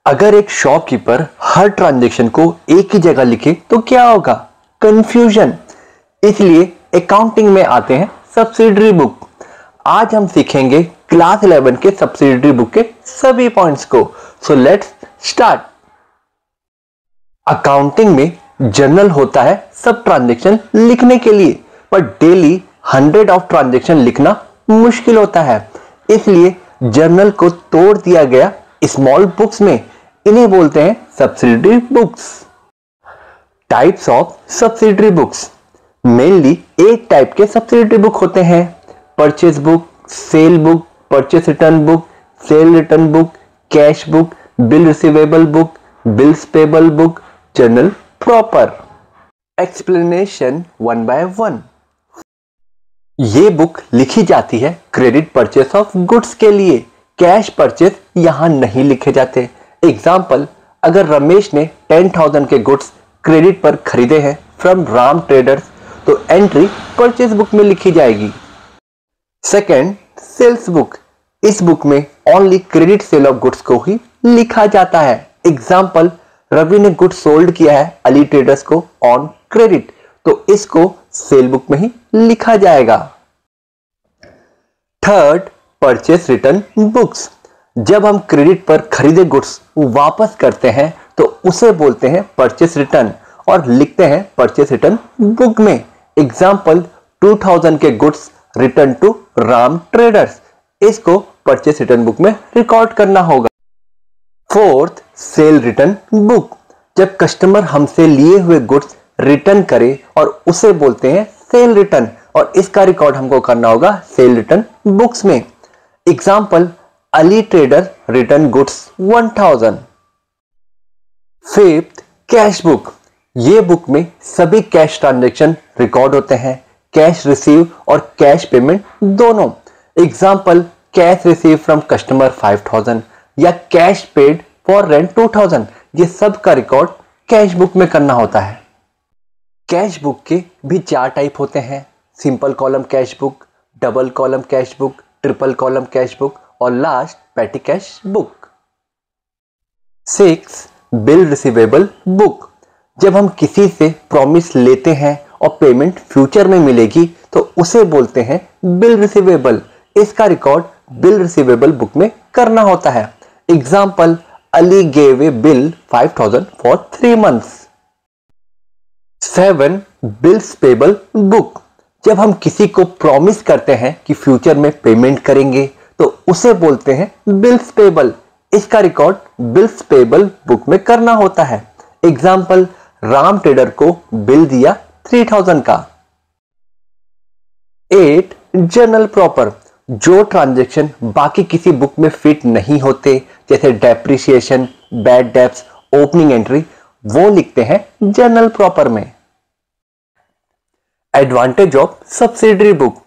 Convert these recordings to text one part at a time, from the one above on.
अगर एक शॉपकीपर हर ट्रांजैक्शन को एक ही जगह लिखे तो क्या होगा? कंफ्यूजन। इसलिए अकाउंटिंग में आते हैं सब्सिडरी बुक। आज हम सीखेंगे क्लास 11 के सब्सिडरी बुक के सभी पॉइंट्स को। So let's start. अकाउंटिंग में जर्नल होता है सब ट्रांजैक्शन लिखने के लिए, पर डेली 100 ऑफ ट्रांजैक्शन लिखना मुश्किल होता है। इसलिए जर्नल को तोड़ दिया गया स्मॉल बुक्स में। इन्हें बोलते हैं subsidiary books. Types of subsidiary books. Mainly 8 type के सब्सिडरी बुक होते हैं। Purchase book, cell book, purchase return book, cell return book, cash book, bill receivable book, bills payable book, journal proper. Explanation 1 by 1। ये book लिखी जाती है credit purchase of goods के लिए। Cash purchase यहां नहीं लिखे जाते। एग्जाम्पल, अगर रमेश ने 10,000 के गुड्स क्रेडिट पर खरीदे हैं फ्रॉम राम ट्रेडर्स, तो एंट्री परचेस बुक में लिखी जाएगी। Second, sales book. इस बुक में only credit sale of goods को ही लिखा जाता है। एग्जाम्पल, रवि ने गुड्स सोल्ड किया है अली ट्रेडर्स को ऑन क्रेडिट, तो इसको सेल बुक में ही लिखा जाएगा। Third, purchase return books. जब हम क्रेडिट पर खरीदे गुड्स वापस करते हैं तो उसे बोलते हैं परचेस रिटर्न और लिखते हैं परचेस रिटर्न बुक में। एग्जाम्पल, 2000 के goods return to Ram traders, इसको परचेस रिटर्न बुक में रिकॉर्ड करना होगा। Fourth, sale return book. जब कस्टमर हमसे लिए हुए गुड्स रिटर्न करे और उसे बोलते हैं सेल रिटर्न, और इसका रिकॉर्ड हमको करना होगा सेल रिटर्न बुक्स में। Example, Ali trader return goods 1000। Fifth, cash book. ये बुक में सभी कैश ट्रांजैक्शन रिकॉर्ड होते हैं, कैश रिसीव और कैश पेमेंट दोनों। Example, cash receive from customer 5000 या कैश पेड फॉर रेंट 2000। ये सब का रिकॉर्ड कैश बुक में करना होता है। कैश बुक के भी 4 टाइप होते हैं। Simple column cash book, double column cash book, triple column cash book और last petty cash book. 6, bill receivable book. जब हम किसी से प्रॉमिस लेते हैं और पेमेंट फ्यूचर में मिलेगी तो उसे बोलते हैं बिल रिसीवेबल। इसका रिकॉर्ड बिल रिसीवेबल बुक में करना होता है। Example, Ali gave a bill 5000 for 3 months। 7, bills payable book. जब हम किसी को प्रॉमिस करते हैं कि फ्यूचर में पेमेंट करेंगे तो उसे बोलते हैं बिल्स पेबल। इसका रिकॉर्ड बिल्स पेबल बुक में करना होता है। एग्जाम्पल, राम ट्रेडर को बिल दिया 3000 का। 8, जर्नल प्रॉपर। जो ट्रांजैक्शन बाकी किसी बुक में फिट नहीं होते, जैसे depreciation, bad debts, opening entry, वो लिखते हैं जर्नल प्रॉपर में। Advantage of subsidiary book.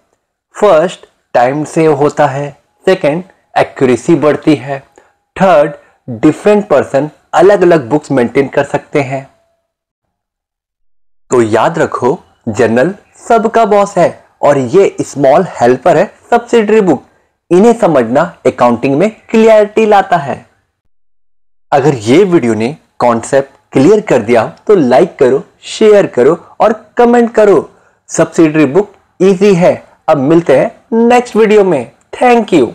First, time save होता है। सेकेंड, एक्यूरेसी बढ़ती है। थर्ड, डिफरेंट पर्सन अलग अलग बुक्स मेंटेन कर सकते हैं। तो याद रखो, जर्नल सबका बॉस है और ये स्मॉल हेल्पर है सब्सिडरी बुक। इन्हें समझना अकाउंटिंग में क्लियरिटी लाता है। अगर ये वीडियो ने कॉन्सेप्ट क्लियर कर दिया तो लाइक करो, शेयर करो और कमेंट करो। सब्सिडरी बुक इजी है। अब मिलते हैं नेक्स्ट वीडियो में। Thank you.